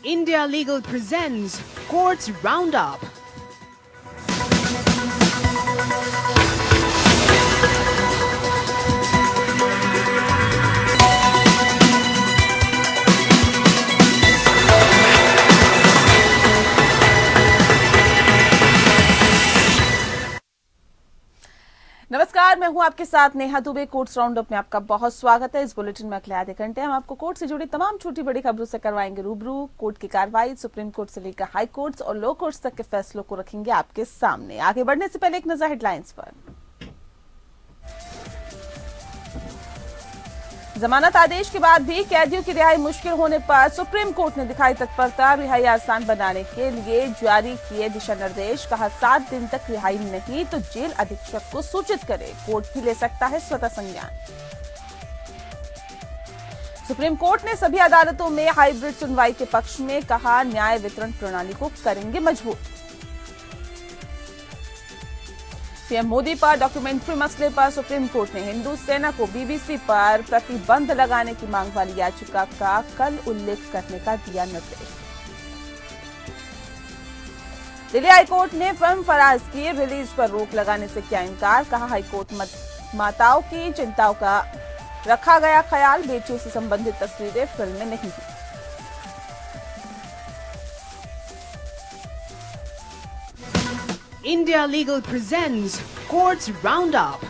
India Legal presents Courts Roundup. नमस्कार, मैं हूं आपके साथ नेहा दुबे। कोर्ट्स राउंडअप में आपका बहुत स्वागत है। इस बुलेटिन में अगले आधे घंटे हम आपको कोर्ट से जुड़ी तमाम छोटी बड़ी खबरों से करवाएंगे रूबरू। कोर्ट की कार्रवाई सुप्रीम कोर्ट से लेकर हाई कोर्ट्स और लो कोर्ट्स तक के फैसलों को रखेंगे आपके सामने। आगे बढ़ने से पहले एक नजर हेडलाइंस पर। जमानत आदेश के बाद भी कैदियों की रिहाई मुश्किल होने पर सुप्रीम कोर्ट ने दिखाई तत्परता। रिहाई आसान बनाने के लिए जारी किए दिशा निर्देश। कहा 7 दिन तक रिहाई नहीं तो जेल अधीक्षक को सूचित करे। कोर्ट भी ले सकता है स्वतः संज्ञान। सुप्रीम कोर्ट ने सभी अदालतों में हाइब्रिड सुनवाई के पक्ष में कहा न्याय वितरण प्रणाली को करेंगे मजबूत। पीएम मोदी पर डॉक्यूमेंट्री मसले पर सुप्रीम कोर्ट ने हिंदू सेना को बीबीसी पर प्रतिबंध लगाने की मांग वाली याचिका का कल उल्लेख करने का दिया निर्देश। दिल्ली हाईकोर्ट ने फिल्म फराज की रिलीज पर रोक लगाने से किया इनकार। कहा हाईकोर्ट माताओं की चिंताओं का रखा गया ख्याल। बेटियों से संबंधित तस्वीरें फिल्म में नहीं थी। India Legal presents Courts Roundup.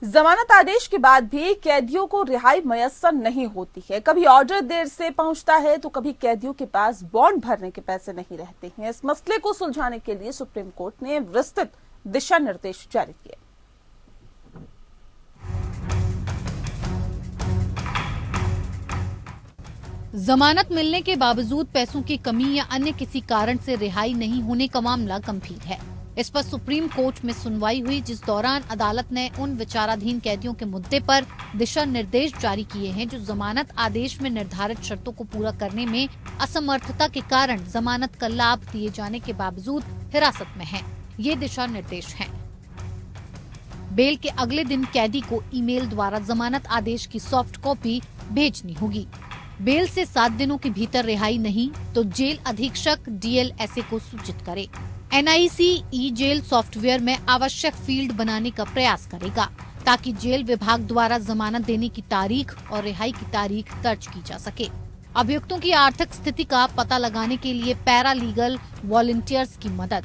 जमानत आदेश के बाद भी कैदियों को रिहाई मयस्सर नहीं होती है। कभी ऑर्डर देर से पहुंचता है तो कभी कैदियों के पास बॉन्ड भरने के पैसे नहीं रहते हैं। इस मसले को सुलझाने के लिए सुप्रीम कोर्ट ने विस्तृत दिशा निर्देश जारी किए। जमानत मिलने के बावजूद पैसों की कमी या अन्य किसी कारण से रिहाई नहीं होने का मामला गंभीर है। इस पर सुप्रीम कोर्ट में सुनवाई हुई, जिस दौरान अदालत ने उन विचाराधीन कैदियों के मुद्दे पर दिशा निर्देश जारी किए हैं जो जमानत आदेश में निर्धारित शर्तों को पूरा करने में असमर्थता के कारण जमानत का लाभ दिए जाने के बावजूद हिरासत में हैं। ये दिशा निर्देश हैं। बेल के अगले दिन कैदी को ईमेल द्वारा जमानत आदेश की सॉफ्ट कॉपी भेजनी होगी। बेल से 7 दिनों के भीतर रिहाई नहीं तो जेल अधीक्षक डीएलएसए को सूचित करे। एनआईसी ई जेल सॉफ्टवेयर में आवश्यक फील्ड बनाने का प्रयास करेगा ताकि जेल विभाग द्वारा जमानत देने की तारीख और रिहाई की तारीख दर्ज की जा सके। अभियुक्तों की आर्थिक स्थिति का पता लगाने के लिए पैरा लीगल वॉलंटियर्स की मदद।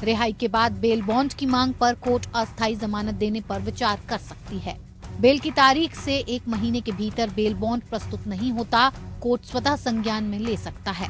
रिहाई के बाद बेल बॉन्ड की मांग पर कोर्ट अस्थायी जमानत देने पर विचार कर सकती है। बेल की तारीख से 1 महीने के भीतर बेल बॉन्ड प्रस्तुत नहीं होता, कोर्ट स्वतः संज्ञान में ले सकता है।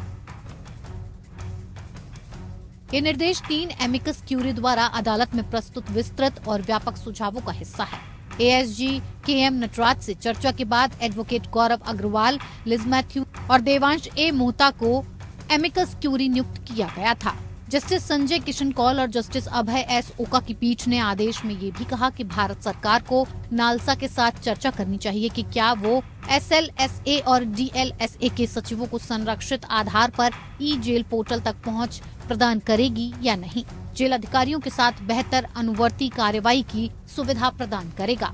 ये निर्देश 3 एमिकस क्यूरी द्वारा अदालत में प्रस्तुत विस्तृत और व्यापक सुझावों का हिस्सा है। एएसजी केएम नटराज से चर्चा के बाद एडवोकेट गौरव अग्रवाल, लिज मैथ्यू और देवांश ए मोहता को एमिकस क्यूरी नियुक्त किया गया था। जस्टिस संजय किशन कौल और जस्टिस अभय एस ओका की पीठ ने आदेश में ये भी कहा कि भारत सरकार को नालसा के साथ चर्चा करनी चाहिए कि क्या वो एसएलएसए और डीएलएसए के सचिवों को संरक्षित आधार पर ई जेल पोर्टल तक पहुंच प्रदान करेगी या नहीं। जेल अधिकारियों के साथ बेहतर अनुवर्ती कार्रवाई की सुविधा प्रदान करेगा।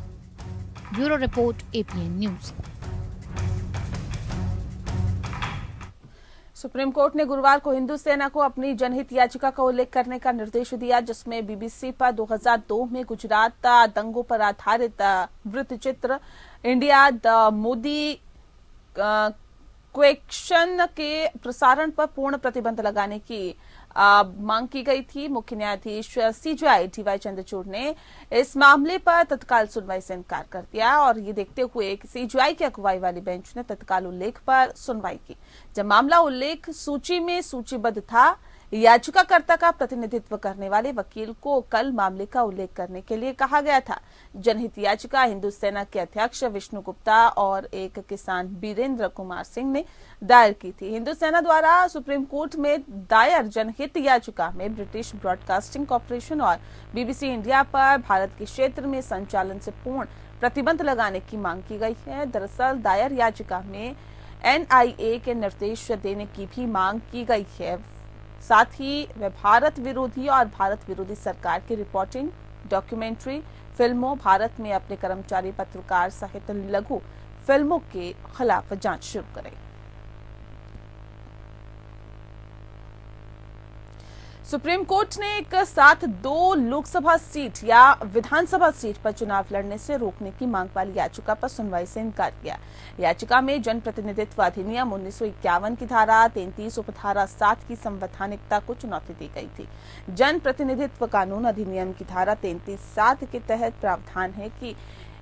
Bureau report APN news. Supreme court ने गुरुवार को हिंदू सेना को अपनी जनहित याचिका का उल्लेख करने का निर्देश दिया, जिसमें बीबीसी पर 2002 में गुजरात दंगों पर आधारित वृत्तचित्र इंडिया द मोदी क्वेश्चन के प्रसारण पर पूर्ण प्रतिबंध लगाने की मांग की गई थी। मुख्य न्यायाधीश सीजेआई डीवाई चंद्रचूड़ ने इस मामले पर तत्काल सुनवाई से इनकार कर दिया और ये देखते हुए कि सीजेआई की अगुवाई वाली बेंच ने तत्काल उल्लेख पर सुनवाई की। जब मामला उल्लेख सूची में सूचीबद्ध था, याचिकाकर्ता का प्रतिनिधित्व करने वाले वकील को कल मामले का उल्लेख करने के लिए कहा गया था। जनहित याचिका हिंदू सेना के अध्यक्ष विष्णु गुप्ता और एक किसान बीरेंद्र कुमार सिंह ने दायर की थी। हिंदू सेना द्वारा सुप्रीम कोर्ट में दायर जनहित याचिका में ब्रिटिश ब्रॉडकास्टिंग कॉर्पोरेशन और बीबीसी इंडिया पर भारत के क्षेत्र में संचालन से पूर्ण प्रतिबंध लगाने की मांग की गई है। दरअसल दायर याचिका में NIA के निर्देश देने की भी मांग की गई है। साथ ही वे भारत विरोधी और भारत विरोधी सरकार की रिपोर्टिंग, डॉक्यूमेंट्री फिल्मों, भारत में अपने कर्मचारी पत्रकार सहित लघु फिल्मों के खिलाफ जांच शुरू करें। सुप्रीम कोर्ट ने एक साथ 2 लोकसभा सीट या विधानसभा सीट पर चुनाव लड़ने से रोकने की मांग वाली याचिका पर सुनवाई से इनकार किया। याचिका में जनप्रतिनिधित्व अधिनियम 1951 की धारा 33 उपधारा 7 की संवैधानिकता को चुनौती दी गई थी। जनप्रतिनिधित्व कानून अधिनियम की धारा 33(7) के तहत प्रावधान है कि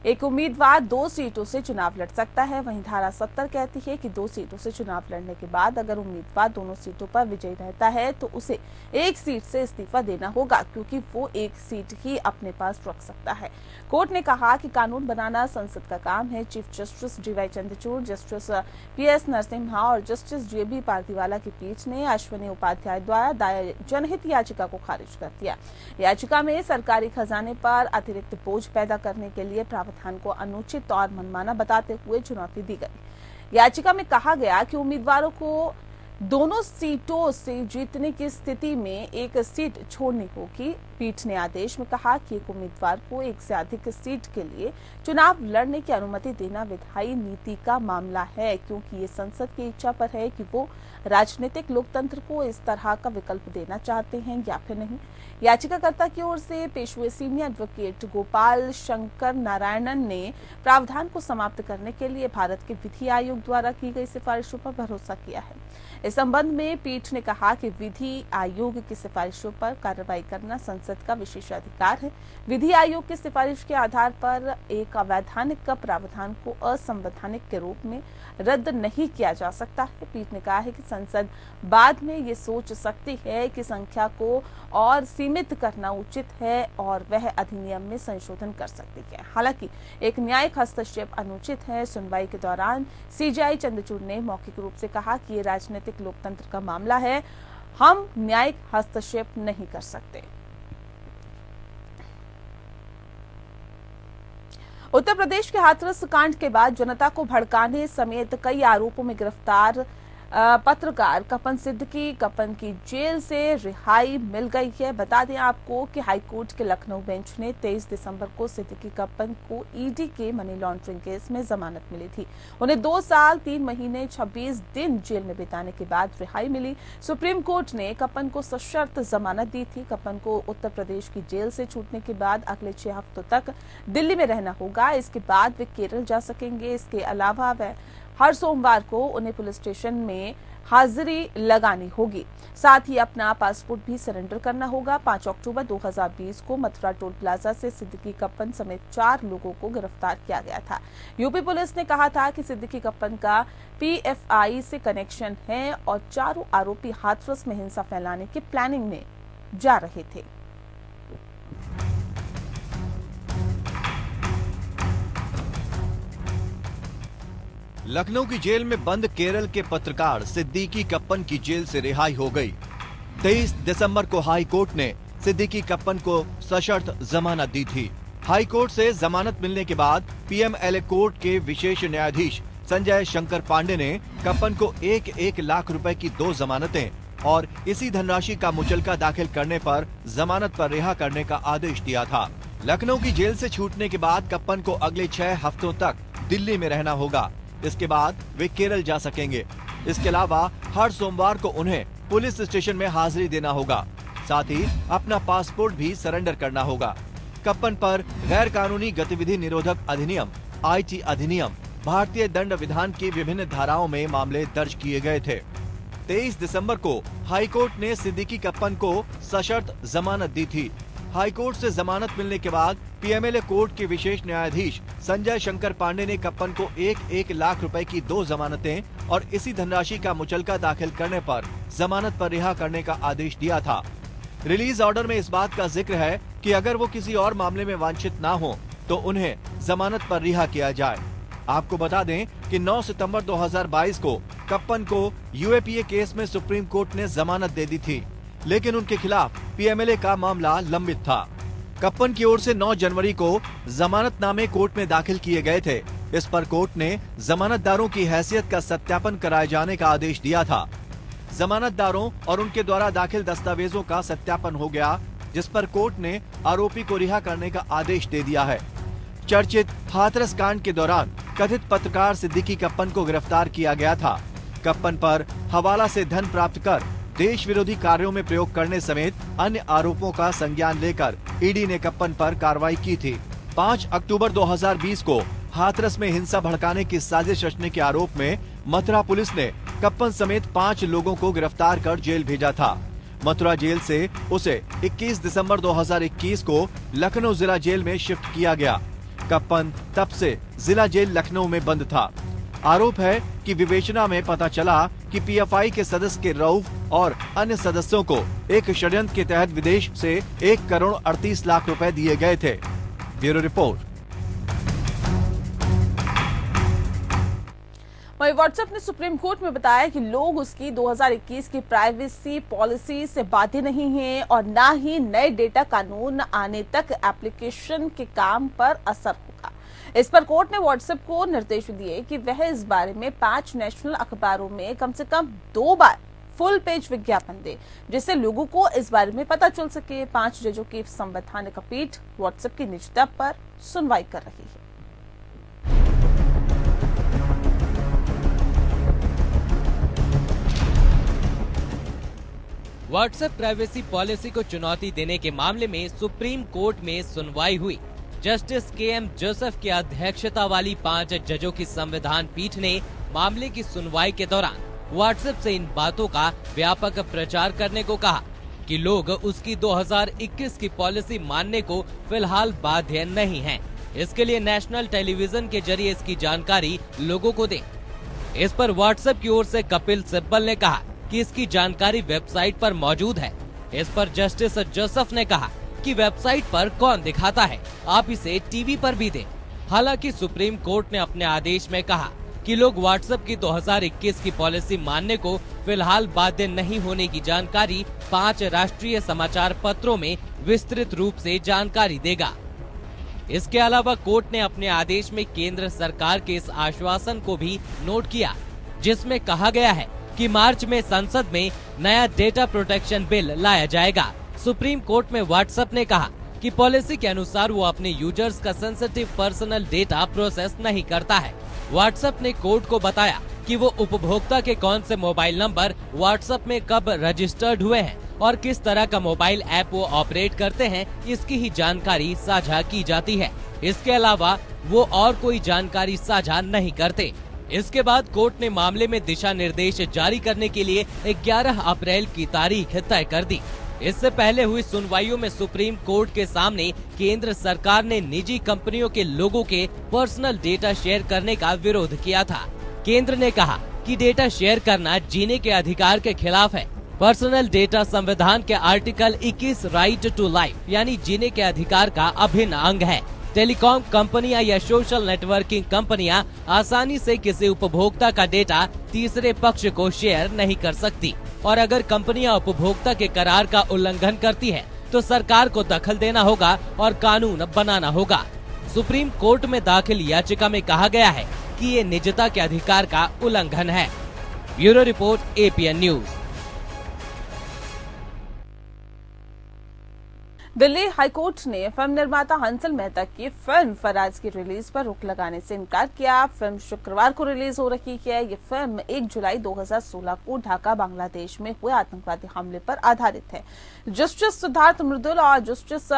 एक उम्मीदवार 2 सीटों से चुनाव लड़ सकता है। वहीं धारा 70 कहती है कि 2 सीटों से चुनाव लड़ने के बाद अगर उम्मीदवार दोनों सीटों पर विजयी रहता है तो उसे एक सीट से इस्तीफा देना होगा, क्योंकि वो एक सीट ही अपने पास रख सकता है। कोर्ट ने कहा कि कानून बनाना संसद का काम है। Chief justice DY Chandrachud, justice PS Narasimha और जस्टिस JB पारदीवाला की पीठ ने अश्विनी उपाध्याय द्वारा दायर जनहित याचिका को खारिज कर दिया। याचिका में सरकारी खजाने पर अतिरिक्त बोझ पैदा करने के लिए प्रावधान को अनुचित और मनमाना बताते हुए चुनौती दी गई। याचिका में कहा गया कि उम्मीदवारों को दोनों सीटों से जीतने की स्थिति में एक सीट छोड़नी होगी। पीठ ने आदेश में कहा कि एक उम्मीदवार को एक से अधिक सीट के लिए चुनाव लड़ने की अनुमति देना विधायी नीति का मामला है, क्योंकि ये संसद की इच्छा पर है कि वो राजनीतिक लोकतंत्र को इस तरह का विकल्प देना चाहते हैं या फिर नहीं। याचिकाकर्ता की ओर से पेश हुए सीनियर एडवोकेट गोपाल शंकर नारायणन ने प्रावधान को समाप्त करने के लिए भारत के विधि आयोग द्वारा की गई सिफारिशों पर भरोसा किया है। इस संबंध में पीठ ने कहा कि विधि आयोग की सिफारिशों पर कार्रवाई करना संसद का विशेष अधिकार है। विधि आयोग की सिफारिश के आधार पर एक अवैधानिक प्रावधान को असंवैधानिक के रूप में रद्द नहीं किया जा सकता है। पीठ ने कहा है कि संसद बाद में ये सोच सकती है कि संख्या को और सीमित करना उचित है और वह अधिनियम में संशोधन कर सकती है। हालांकि एक न्यायिक हस्तक्षेप अनुचित है। सुनवाई के दौरान CJI चंद्रचूड़ ने मौखिक रूप से कहा कि ये राजनीतिक लोकतंत्र का मामला है, हम न्यायिक हस्तक्षेप नहीं कर सकते। उत्तर प्रदेश के हाथरस कांड के बाद जनता को भड़काने समेत कई आरोपों में गिरफ्तार पत्रकार कपन सिद्दीकी कपन की जेल से रिहाई मिल गई है। बता दें आपको कि हाईकोर्ट के लखनऊ बेंच ने 23 दिसंबर को सिद्दीकी कपन को ED के मनी लॉन्ड्रिंग केस में जमानत मिली थी। उन्हें 2 साल 3 महीने 26 दिन जेल में बिताने के बाद रिहाई मिली। सुप्रीम कोर्ट ने कपन को सशर्त जमानत दी थी। कपन को उत्तर प्रदेश की जेल से छूटने के बाद अगले 6 हफ्तों तक दिल्ली में रहना होगा। इसके बाद वे केरल जा सकेंगे। इसके अलावा वह हर सोमवार को उन्हें पुलिस स्टेशन में हाजिरी लगानी होगी। साथ ही अपना पासपोर्ट भी सरेंडर करना होगा। 5 अक्टूबर 2020 को मथुरा टोल प्लाजा से सिद्दीकी कपन समेत 4 लोगों को गिरफ्तार किया गया था। यूपी पुलिस ने कहा था कि सिद्दीकी कपन का PFI से कनेक्शन है और चारों आरोपी हाथरस में हिंसा फैलाने की प्लानिंग में जा रहे थे। लखनऊ की जेल में बंद केरल के पत्रकार सिद्दीकी कप्पन की जेल से रिहाई हो गई। 23 दिसंबर को हाई कोर्ट ने सिद्दीकी कप्पन को सशर्त जमानत दी थी। हाई कोर्ट से जमानत मिलने के बाद PMLA कोर्ट के विशेष न्यायाधीश संजय शंकर पांडे ने कप्पन को 1-1 लाख रुपए की 2 जमानतें और इसी धनराशि का मुचलका दाखिल करने पर जमानत पर रिहा करने का आदेश दिया था। लखनऊ की जेल से छूटने के बाद कप्पन को अगले 6 हफ्तों तक दिल्ली में रहना होगा। इसके बाद वे केरल जा सकेंगे। इसके अलावा हर सोमवार को उन्हें पुलिस स्टेशन में हाजिरी देना होगा। साथ ही अपना पासपोर्ट भी सरेंडर करना होगा। कप्पन पर गैर कानूनी गतिविधि निरोधक अधिनियम, IT अधिनियम, भारतीय दंड विधान की विभिन्न धाराओं में मामले दर्ज किए गए थे। 23 दिसंबर को हाईकोर्ट ने सिद्दीकी कप्पन को सशर्त जमानत दी थी। हाईकोर्ट से जमानत मिलने के बाद PMLA कोर्ट के विशेष न्यायाधीश संजय शंकर पांडे ने कप्पन को 1-1 लाख रुपए की 2 जमानतें और इसी धनराशि का मुचलका दाखिल करने पर जमानत पर रिहा करने का आदेश दिया था। रिलीज ऑर्डर में इस बात का जिक्र है कि अगर वो किसी और मामले में वांछित ना हो तो उन्हें जमानत पर रिहा किया जाए। आपको बता दें कि 9 सितंबर 2022 को कप्पन को UAPA केस में सुप्रीम कोर्ट ने जमानत दे दी थी, लेकिन उनके खिलाफ PMLA का मामला लंबित था। कप्पन की ओर से 9 जनवरी को जमानतनामे कोर्ट में दाखिल किए गए थे। इस पर कोर्ट ने जमानतदारों की हैसियत का सत्यापन कराए जाने का आदेश दिया था। जमानतदारों और उनके द्वारा दाखिल दस्तावेजों का सत्यापन हो गया, जिस पर कोर्ट ने आरोपी को रिहा करने का आदेश दे दिया है। चर्चित हाथरस कांड के दौरान कथित पत्रकार सिद्दीकी कप्पन को गिरफ्तार किया गया था। कप्पन पर हवाला से धन प्राप्त कर देश विरोधी कार्यों में प्रयोग करने समेत अन्य आरोपों का संज्ञान लेकर ईडी ने कप्पन पर कार्रवाई की थी। 5 अक्टूबर 2020 को हाथरस में हिंसा भड़काने की साजिश रचने के आरोप में मथुरा पुलिस ने कप्पन समेत 5 लोगों को गिरफ्तार कर जेल भेजा था। मथुरा जेल से उसे 21 दिसंबर 2021 को लखनऊ जिला जेल में शिफ्ट किया गया। कप्पन तब से जिला जेल लखनऊ में बंद था। आरोप है कि विवेचना में पता चला कि पीएफआई के सदस्य के रऊफ और अन्य सदस्यों को एक षड्यंत्र के तहत विदेश से 1 करोड़ 38 लाख रुपए दिए गए थे। Bureau report. वहीं व्हाट्सएप ने सुप्रीम कोर्ट में बताया कि लोग उसकी 2021 की प्राइवेसी पॉलिसी से बाध्य नहीं हैं और न ही नए डेटा कानून आने तक एप्लीकेशन के काम पर असर होगा। इस पर कोर्ट ने व्हाट्सएप को निर्देश दिए कि वह इस बारे में 5 नेशनल अखबारों में कम से कम 2 बार फुल पेज विज्ञापन दे, जिससे लोगों को इस बारे में पता चल सके। 5 जजों की संवैधानिक पीठ व्हाट्सएप की निजता पर सुनवाई कर रही है। व्हाट्सएप प्राइवेसी पॉलिसी को चुनौती देने के मामले में सुप्रीम कोर्ट में सुनवाई हुई। Justice KM. जोसेफ की अध्यक्षता वाली 5 जजों की संविधान पीठ ने मामले की सुनवाई के दौरान व्हाट्सएप से इन बातों का व्यापक प्रचार करने को कहा कि लोग उसकी 2021 की पॉलिसी मानने को फिलहाल बाध्य नहीं हैं। इसके लिए नेशनल टेलीविजन के जरिए इसकी जानकारी लोगों को दें। इस पर व्हाट्सएप की ओर से कपिल सिब्बल ने कहा कि इसकी जानकारी वेबसाइट पर मौजूद है। इस पर जस्टिस जोसेफ ने कहा कि वेबसाइट पर कौन दिखाता है, आप इसे टीवी पर भी दें। हालांकि सुप्रीम कोर्ट ने अपने आदेश में कहा कि लोग व्हाट्सएप की 2021 की पॉलिसी मानने को फिलहाल बाध्य नहीं होने की जानकारी 5 राष्ट्रीय समाचार पत्रों में विस्तृत रूप से जानकारी देगा। इसके अलावा कोर्ट ने अपने आदेश में केंद्र सरकार के इस आश्वासन को भी नोट किया, जिसमें कहा गया है कि मार्च में संसद में नया डेटा प्रोटेक्शन बिल लाया जाएगा। सुप्रीम कोर्ट में व्हाट्सएप ने कहा कि पॉलिसी के अनुसार वो अपने यूजर्स का सेंसिटिव पर्सनल डेटा प्रोसेस नहीं करता है। व्हाट्सएप ने कोर्ट को बताया कि वो उपभोक्ता के कौन से मोबाइल नंबर व्हाट्सएप में कब रजिस्टर्ड हुए हैं और किस तरह का मोबाइल ऐप वो ऑपरेट करते हैं, इसकी ही जानकारी साझा की जाती है। इसके अलावा वो और कोई जानकारी साझा नहीं करते। इसके बाद कोर्ट ने मामले में दिशा निर्देश जारी करने के लिए 11 अप्रैल की तारीख तय कर दी। इससे पहले हुई सुनवाइयों में सुप्रीम कोर्ट के सामने केंद्र सरकार ने निजी कंपनियों के लोगों के पर्सनल डेटा शेयर करने का विरोध किया था। केंद्र ने कहा कि डेटा शेयर करना जीने के अधिकार के खिलाफ है। पर्सनल डेटा संविधान के आर्टिकल 21 राइट टू लाइफ यानी जीने के अधिकार का अभिन्न अंग है। टेलीकॉम कंपनियां या सोशल नेटवर्किंग कंपनियां आसानी से किसी उपभोक्ता का डेटा तीसरे पक्ष को शेयर नहीं कर सकती और अगर कंपनियां उपभोक्ता के करार का उल्लंघन करती है तो सरकार को दखल देना होगा और कानून बनाना होगा। सुप्रीम कोर्ट में दाखिल याचिका में कहा गया है कि ये निजता के अधिकार का उल्लंघन है। Bureau report, APN news. Delhi high court ने फिल्म निर्माता हंसल मेहता की फिल्म फराज की रिलीज पर रोक लगाने से इनकार किया। फिल्म शुक्रवार को रिलीज हो रही है। ये फिल्म 1 जुलाई 2016 को ढाका, बांग्लादेश में हुए आतंकवादी हमले पर आधारित है। जस्टिस सिद्धार्थ मृदुल और जस्टिस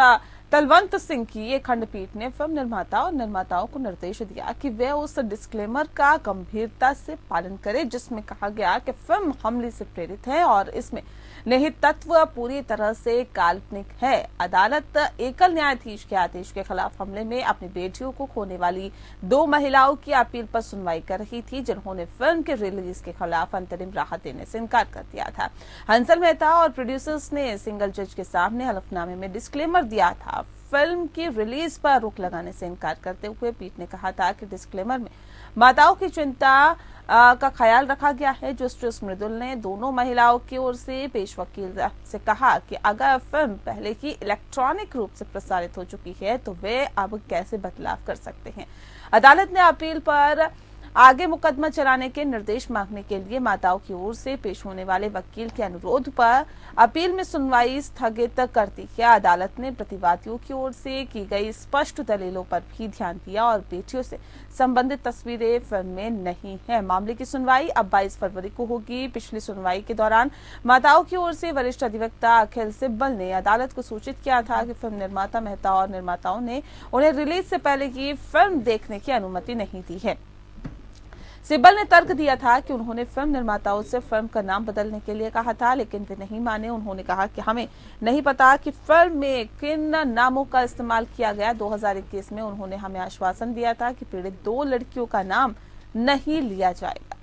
तलवंत सिंह की एक खंडपीठ ने फिल्म निर्माता और निर्माताओं को निर्देश दिया कि वे उस डिस्क्लेमर का गंभीरता से पालन करें जिसमें कहा गया कि फिल्म हमले से प्रेरित है और इसमें निहित तत्व पूरी तरह से काल्पनिक है। अदालत एकल न्यायाधीश के आदेश के खिलाफ हमले में अपनी बेटियों को खोने वाली 2 महिलाओं की अपील पर सुनवाई कर रही थी, जिन्होंने फिल्म के रिलीज के खिलाफ अंतरिम राहत देने से इनकार कर दिया था। हंसल मेहता और प्रोड्यूसर्स ने सिंगल जज के सामने हलफनामे में डिस्क्लेमर दिया था। फिल्म की रिलीज पर रोक लगाने से इनकार करते हुए पीठ ने कहा था कि डिस्क्लेमर में माताओं की चिंता का ख्याल रखा गया है। जस्टिस मृदुल ने दोनों महिलाओं की ओर से पेश वकील से कहा कि अगर फिल्म पहले ही इलेक्ट्रॉनिक रूप से प्रसारित हो चुकी है तो वे अब कैसे बदलाव कर सकते हैं। अदालत ने अपील पर आगे मुकदमा चलाने के निर्देश मांगने के लिए माताओं की ओर से पेश होने वाले वकील के अनुरोध पर अपील में सुनवाई स्थगित कर दी है। अदालत ने प्रतिवादियों की ओर से की गई स्पष्ट दलीलों पर भी ध्यान दिया और बेटियों से संबंधित तस्वीरें फिल्म में नहीं है। मामले की सुनवाई अब 22 फरवरी को होगी। पिछली सुनवाई के दौरान माताओं की ओर से वरिष्ठ अधिवक्ता अखिल सिब्बल ने अदालत को सूचित किया था कि फिल्म निर्माता मेहता और निर्माताओं ने उन्हें रिलीज से पहले ही फिल्म देखने की अनुमति नहीं दी है। सिब्बल ने तर्क दिया था कि उन्होंने फिल्म निर्माताओं से फिल्म का नाम बदलने के लिए कहा था, लेकिन वे नहीं माने। उन्होंने कहा कि हमें नहीं पता कि फिल्म में किन नामों का इस्तेमाल किया गया। 2021 में उन्होंने हमें आश्वासन दिया था कि पीड़ित 2 लड़कियों का नाम नहीं लिया जाएगा।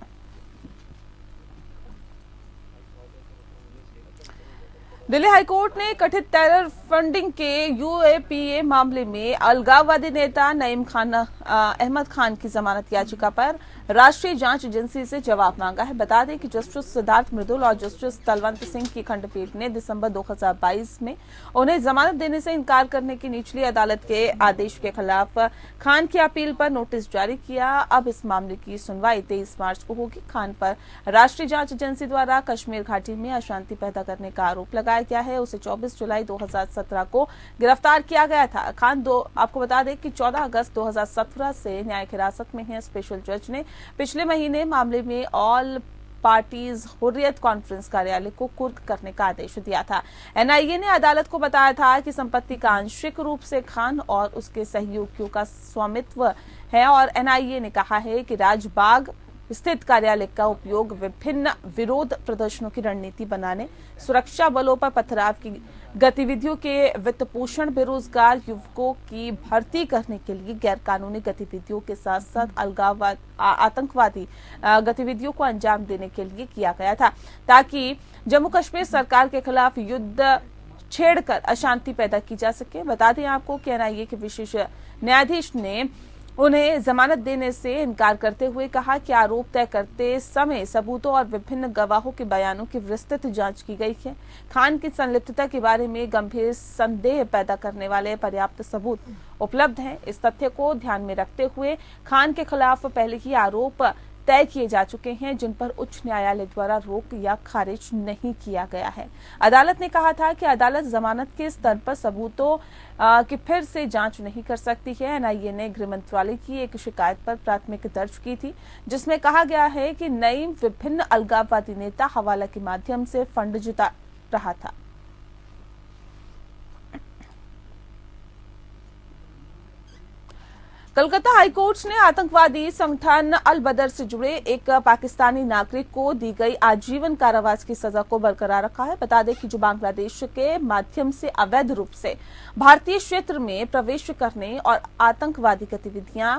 दिल्ली हाईकोर्ट ने कथित टेरर फंडिंग के यूएपीए मामले में अलगाववादी नेता नईम अहमद खान की जमानत याचिका पर राष्ट्रीय जांच एजेंसी से जवाब मांगा है। बता दें कि जस्टिस सिद्धार्थ मृदुल और जस्टिस तलवंत सिंह की खंडपीठ ने दिसंबर 2022 में उन्हें जमानत देने से इनकार करने की निचली अदालत के आदेश के खिलाफ खान की अपील पर नोटिस जारी किया। अब इस मामले की सुनवाई 23 मार्च को होगी। खान पर राष्ट्रीय जांच एजेंसी द्वारा कश्मीर घाटी में अशांति पैदा करने का आरोप लगाया गया है। उसे 24 जुलाई 2017 को गिरफ्तार किया गया था। खान आपको बता दें कि 14 अगस्त 2017 से न्यायिक हिरासत में है। स्पेशल जज ने पिछले महीने मामले में ऑल पार्टीज हुर्रियत कॉन्फ्रेंस कार्यालय को कुर्क करने का आदेश दिया था। एनआईए ने अदालत को बताया था कि संपत्ति का आंशिक रूप से खान और उसके सहयोगियों का स्वामित्व है और एनआईए ने कहा है कि राजबाग स्थित कार्यालय का उपयोग विभिन्न विरोध प्रदर्शनों की रणनीति बनाने, सुरक्षा बलों पर पथराव की गतिविधियों के वित्त पोषण, बेरोजगार युवकों की भर्ती करने के लिए गैरकानूनी गतिविधियों के साथ साथ आतंकवादी गतिविधियों को अंजाम देने के लिए किया गया था, ताकि जम्मू कश्मीर सरकार के खिलाफ युद्ध छेड़कर अशांति पैदा की जा सके। बता दें आपको कि एनआईए के विशेष न्यायाधीश ने उन्हें जमानत देने से इनकार करते हुए कहा कि आरोप तय करते समय सबूतों और विभिन्न गवाहों के बयानों की विस्तृत जांच की गई है। खान की संलिप्तता के बारे में गंभीर संदेह पैदा करने वाले पर्याप्त सबूत उपलब्ध हैं। इस तथ्य को ध्यान में रखते हुए खान के खिलाफ पहले ही आरोप तय किए जा चुके हैं, जिन पर उच्च न्यायालय द्वारा रोक या खारिज नहीं किया गया है। अदालत ने कहा था कि अदालत जमानत के स्तर पर सबूतों की फिर से जांच नहीं कर सकती है। एनआईए ने गृह मंत्रालय की एक शिकायत पर प्राथमिकी दर्ज की थी, जिसमें कहा गया है कि नईम विभिन्न अलगाववादी नेता हवाला के माध्यम से फंड जुटा रहा था। कलकत्ता हाईकोर्ट ने आतंकवादी संगठन अल बदर से जुड़े एक पाकिस्तानी नागरिक को दी गई आजीवन कारावास की सजा को बरकरार रखा है। बता दें कि जो बांग्लादेश के माध्यम से अवैध रूप से भारतीय क्षेत्र में प्रवेश करने और आतंकवादी गतिविधियां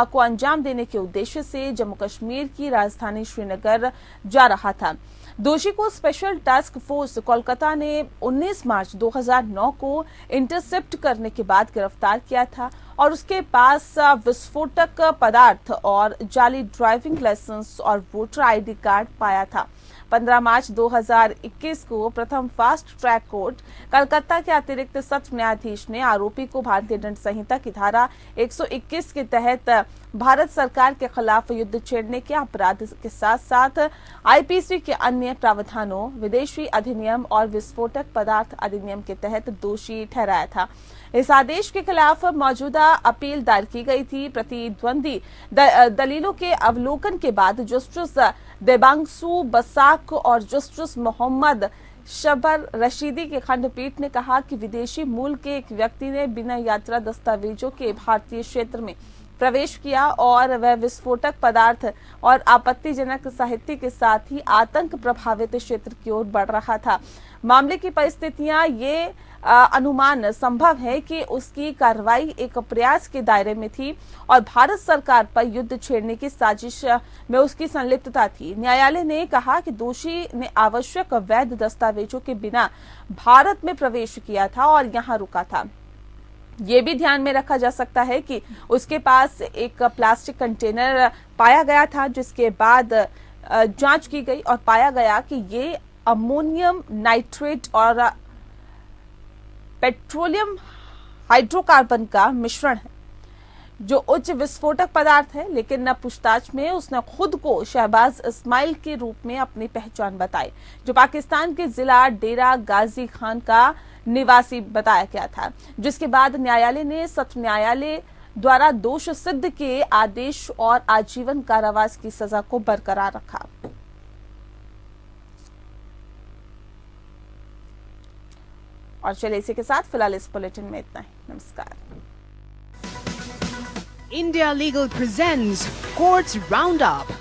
को अंजाम देने के उद्देश्य से जम्मू कश्मीर की राजधानी श्रीनगर जा रहा था। दोषी को स्पेशल टास्क फोर्स कोलकाता ने 19 मार्च 2009 को इंटरसेप्ट करने के बाद गिरफ्तार किया था और उसके पास विस्फोटक पदार्थ और जाली ड्राइविंग लाइसेंस और वोटर आईडी कार्ड पाया था। 15 मार्च 2021 को प्रथम फास्ट ट्रैक कोर्ट कलकत्ता के अतिरिक्त सत्र न्यायाधीश ने आरोपी को भारतीय दंड संहिता की धारा 121 के तहत भारत सरकार के खिलाफ युद्ध छेड़ने के अपराध के साथ साथ आईपीसी के अन्य प्रावधानों, विदेशी अधिनियम और विस्फोटक पदार्थ अधिनियम के तहत दोषी ठहराया था। इस आदेश के खिलाफ मौजूदा अपील दायर की गई थी। प्रतिद्वंदी दलीलों के अवलोकन के बाद जस्टिस देबांशु बसाक और जस्टिस मोहम्मद शबर रशीदी की खंडपीठ ने कहा कि विदेशी मूल के एक व्यक्ति ने बिना यात्रा दस्तावेजों के भारतीय क्षेत्र में प्रवेश किया और वह विस्फोटक पदार्थ और आपत्तिजनक साहित्य के साथ ही आतंक प्रभावित क्षेत्र की ओर बढ़ रहा था। मामले की परिस्थितियां ये अनुमान संभव है कि उसकी कार्रवाई एक प्रयास के दायरे में थी और भारत सरकार पर युद्ध छेड़ने की साजिश में उसकी संलिप्तता थी। न्यायालय ने कहा कि दोषी ने आवश्यक वैध दस्तावेजों के बिना भारत में प्रवेश किया था और यहां रुका था। ये भी ध्यान में रखा जा सकता है कि उसके पास एक प्लास्टिक कंटेनर पाया गया था, जिसके बाद जांच की गई और पाया गया कि ये अमोनियम नाइट्रेट और पेट्रोलियम हाइड्रोकार्बन का मिश्रण है, जो उच्च विस्फोटक पदार्थ है। लेकिन पूछताछ में उसने खुद को शहबाज इस्माइल के रूप में अपनी पहचान बताई, जो पाकिस्तान के जिला डेरा गाजी खान का निवासी बताया गया था, जिसके बाद न्यायालय ने सत्र न्यायालय द्वारा दोष सिद्ध के आदेश और आजीवन कारावास की सजा को बरकरार रखा। और चलिए इसी के साथ फिलहाल इस बुलेटिन में इतना ही। नमस्कार। India Legal presents Courts Roundup.